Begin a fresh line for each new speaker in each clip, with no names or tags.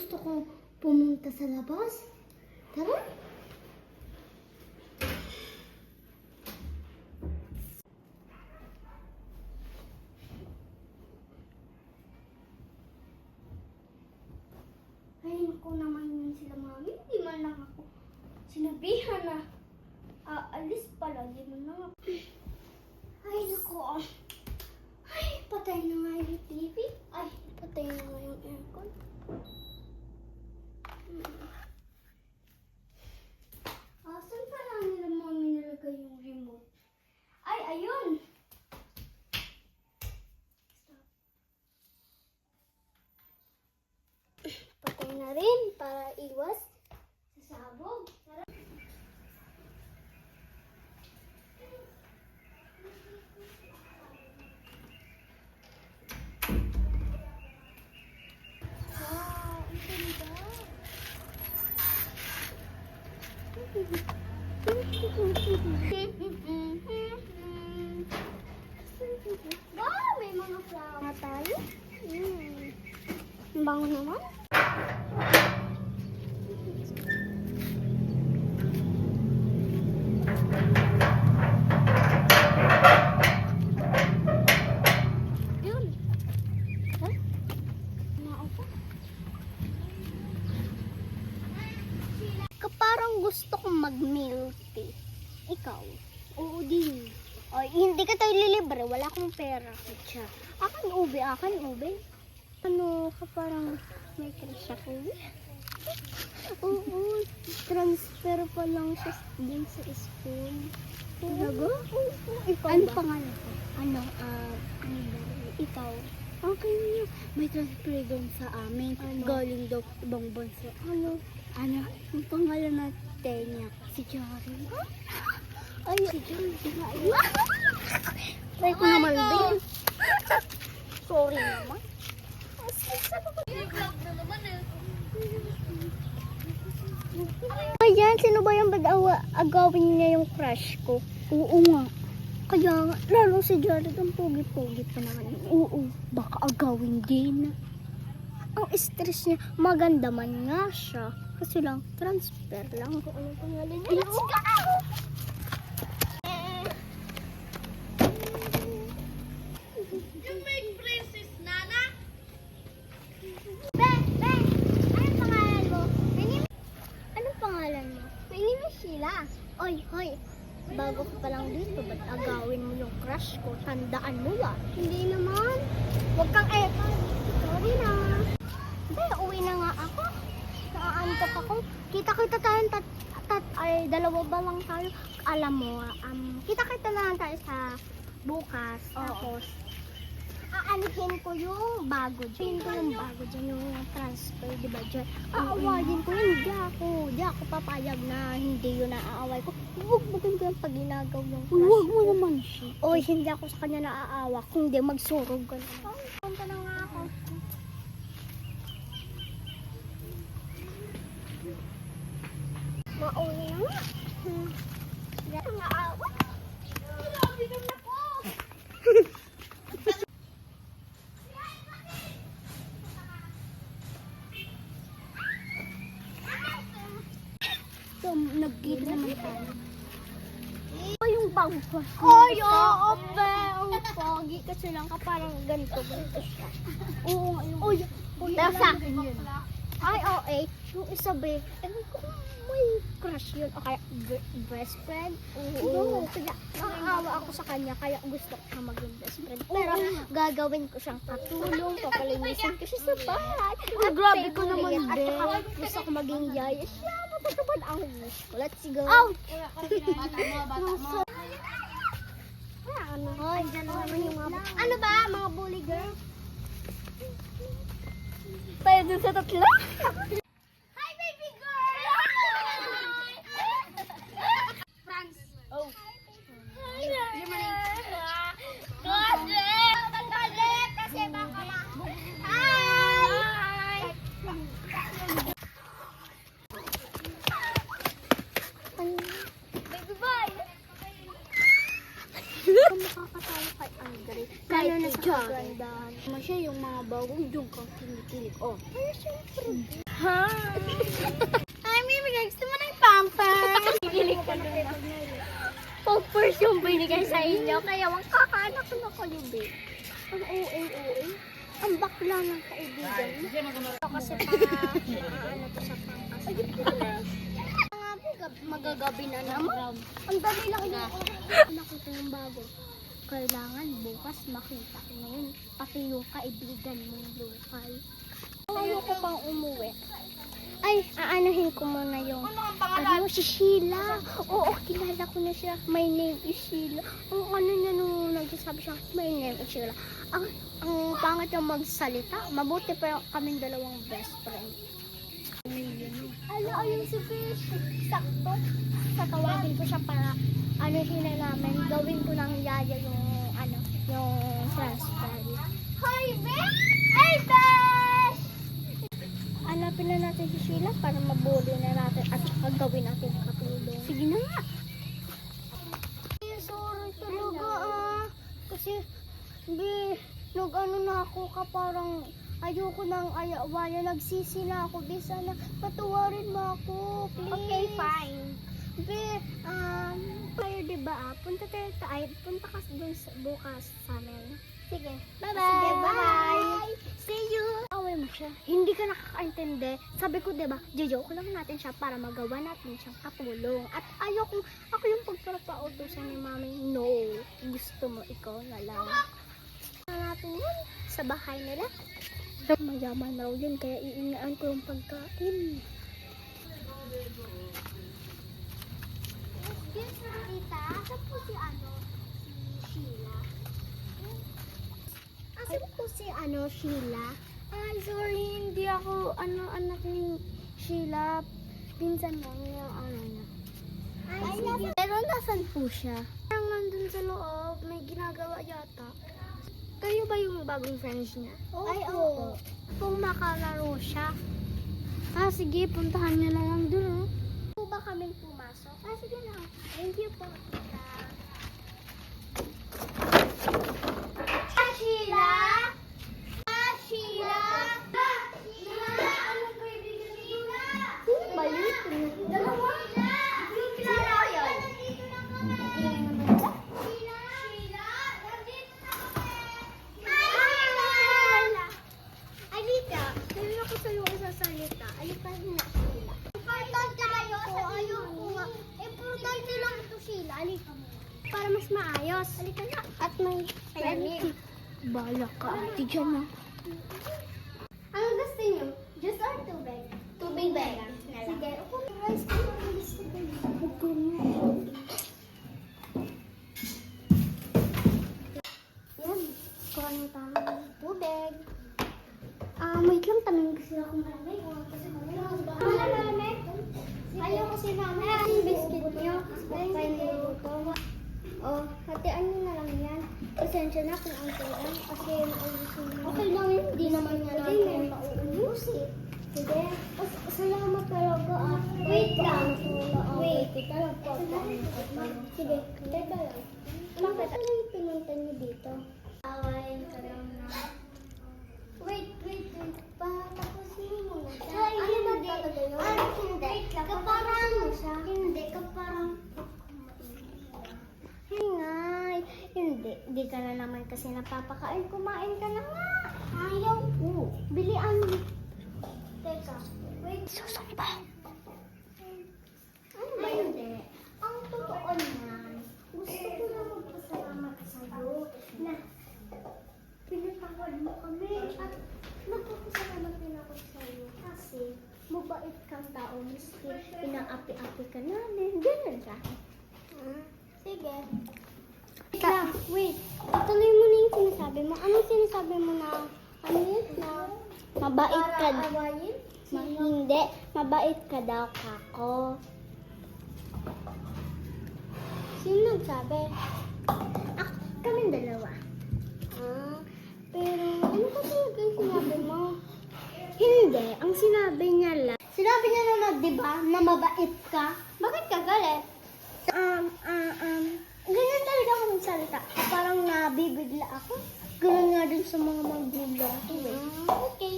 gusto ko pumunta sa labas. Tara. Ay, naku naman yun sila mami. Hindi man lang ako sinabihan na aalis pala. Hindi man lang ako. Ay, naku. Ay, patay na nga yung TV. Ay, patay na nga yung aircon. Saan pa lang nila mami nilagay yung remote? Ay, ayun! Patay na rin para iwas sa sabog. Tara. Wow, ang ganda. Wow, may mga flower na tayo. Ang bango naman. Yun. Huh? Naupo. Parang gusto kong mag-milk tea. Ikaw? Oo din. O, hindi ka tayo lilibre. Wala akong pera. Kutsa. Akan ube, akan ube. Ano ka parang may crush ako? Oo, transfer pa lang siya din sa school. Talaga? Oo, ikaw ano ba? Pangalan ko? Ano ba? Ikaw? Okay niyo. May transfer doon sa amin. Ano? Galing daw ibang bansa. Ano? Ang pangalan natin niya? Si Jory. Ay, si Jory. Try ko naman din. Sorry naman. Ayan, sino ba yung agawin niya yung crush ko? Oo nga. Kaya lalo si Jared ang pogi-pogi pa naman. Oo, baka agawin din. Ang stress niya, maganda man nga siya. Kasi lang, transfer lang. Kung anong pangalan niya. Let's go!
Yung may princess, Nana?
Be! Anong pangalan mo? Anong pangalan mo? My name is Sheila. Oy, hoy. Bago ka pa lang dito, ba't agawin mo yung crush ko? Tandaan mo yan. Hindi naman. Huwag kang sorry na. Be, uwi na nga ako. Naaantok ako. Kita-kita tayong dalawa ba lang tayo? Alam mo, kita-kita na lang tayo sa bukas. Tapos, aanuhin ko yung bago dyan. Yung transfer, di ba dyan? Aawayin ko yun. Di ako papayag na hindi yun naaaway ko. Huwag mo ganyan pag ginagaw yung crush. Huwag mo naman siya. Oy, hindi ako sa kanya naaawa. Kung di, magsurog ka na. Punta na nga ako. Mauni na nga. Hindi ako naawa. Grabe naman ako. So, nagkita naman tayo. Ito yung bago ko. Ay, oo, be. Ang pogi. Kasi lang ka parang ganito siya. Oo, yung sa ay, oo, yung isa, be. Ewan ko may crush yun. O kaya best friend. Oo. Kaya nakaawa ako sa kanya. Kaya gusto ko siya maging best friend. Pero gagawin ko siyang katulong. Papalinisin ko siya sa bahay. At grabe ko naman, be. At gusto ko maging yaya siya. Matatapan ang wish ko. Let's go.
Bata mo.
Ano? Hoy, dyan naman yung mga... Ano ba, mga bully girl? Tayo dun sa tatlo? Hi, baby girl! Franz. Oh. Hi, kasi baka Hi! Baby boy! Kung makakatawa kay Andre, kahit kay Grandahan. Masya yung mga bagong yung kang kinikilig. Oh. Ay, syempre.
Ha?
Ay, Mimi, gusto mo ng pampers? Kinikilig ka na. Pampers yung binigay sa inyo. Kaya wag kakaanak ko na kayo, babe. Ang OA. Ang bakla ng kaibigan mo. Kasi ano to sa pampas. Magagabi na naman. Ang dami lang nakita yung bago. Kailangan bukas makita ko na yun. Pati yung kaibigan mong lokal. Ayoko pang umuwi. Ay, aanahin ko muna yung si Sheila. Oo, kilala ko na siya. My name is Sheila. Ang ano niya nung nagsasabi siya, my name is Sheila. Ang pangit yung magsalita. Mabuti pa yung kaming dalawang best friend. Ayun si Fish. Sakto. Tatawagin ko siya para anuhin na namin. Gawin ko ng yaya yung yung friends party. Hi, Besh! Hey, Besh! Hanapin na natin si Sheila para mabuli na natin at gawin natin katulong. Sige na nga. Sorry talaga kasi nag-ano na ako ka parang ayoko nang ayawayan. Nagsisi na ako. Be, sana patawarin mo ako, please. Okay, fine. Be, tayo diba punta ka dun bukas sa amin. Sige. Bye-bye. Sige, bye. See you. Away mo siya. Hindi ka nakakaintindi. Sabi ko, diba, joke lang natin siya para magawa natin siyang katulong. At ayoko, ako yung pagpapautusan ni mami. No. Gusto mo, ikaw na lang. Natin yun sa bahay nila. Mayaman raw yun, kaya iingaan ko yung pagkain. Excuse me, tita. Asan po si Sheila? Asan po si Sheila? Ay, sorry, hindi ako anak ni Sheila. Pinsan mo yung niya. Ay, sige. Pero nasan po siya? Parang nandun sa loob, may ginagawa yata. Kayo ba yung bagong friends niya? Ay, oo. Kung makalaro siya. Sige, puntahan niya na lang dun, Po ba kaming pumasok? Sige na. Thank you po, tita. Sheila! Sheila! Sheila! Anong kaibigan ni Sheila? Sino ba yun? Dalawa? Yung kilala ko yun. Nandito na kami. Sheila! Sheila! Nandito na kami. Alika, sabi ako sa'yo isasalita. Alika na, Sheila. Importante kayo sa ayoko nga. Importante lang ito, Sheila. Alika mo. Para mas maayos. Alika na. At may lamig. Bala ka, ate dyan na. Ang gusto niyo? Juice or tubig? Tubig ba yan? Sige. Rice ko na gusto ko. Huwag niyo. Yan. Kuha niyo tama ng tubig. Wait lang, tanong kasi ako malamig. Malamig? Ayaw kasi namin. Ang biscuit niyo. Ay, niluto. Hatian niyo na lang yan. Pasensya na kung ang kailan. Kasi nauusin niyo. Okay lang yun. Hindi naman niya natin mauusin. Sige. Salamat talaga. Wait lang. Wait. Sige. Teka lang. Bakit yung pinunta niyo dito? Awayin ka lang na. Wait. Tapusin mo muna siya. Ano ba talaga yun? Hindi. Kaparang mo siya. Hindi. Kaparang Hingay. Hindi ka na naman kasi napapakain. Kumain ka na nga. Ayaw po. Bilian mo. Teka. Wait. Susumpa. Ano ba hindi? Ang totoo naman. Gusto ko na magpasalamat sa'yo na pinatawad mo kami at magpapasalamat din ako sa'yo kasi mabait kang tao, miski pinaapi-api ka namin. Ganun ka. Sige. Wait. Tuloy mo na yung sinasabi mo. Anong sinasabi mo na, na mabait ka? Hindi. Mabait ka daw, kako. Sino nagsabi? Kaming dalawa. Pero, ano kasi yung sinabi mo? Hindi. Ang sinabi niya lang. Sinabi niya na, di ba, na mabait ka? Bakit ka galit? Ganyan talaga ako magsalita. Parang nabibigla ako. Ganun nga din sa mga magulang ko eh. Okay.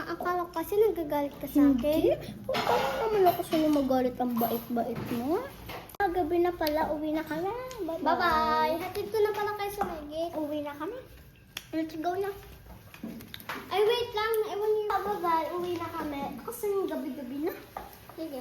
Akala ko kasi nagagalit ka sa akin. Hindi. Parang naman ako sa'yo magalit ang bait-bait mo. Gabi na pala, uwi na ka na. Bye-bye. Hatid ko na pala kayo sa may gate. Uwi na ka na. Let's go na. Ay, wait lang. Ewan niyo. Bye-bye. Uwi na kami. Kasi yung gabi-gabi na. Sige.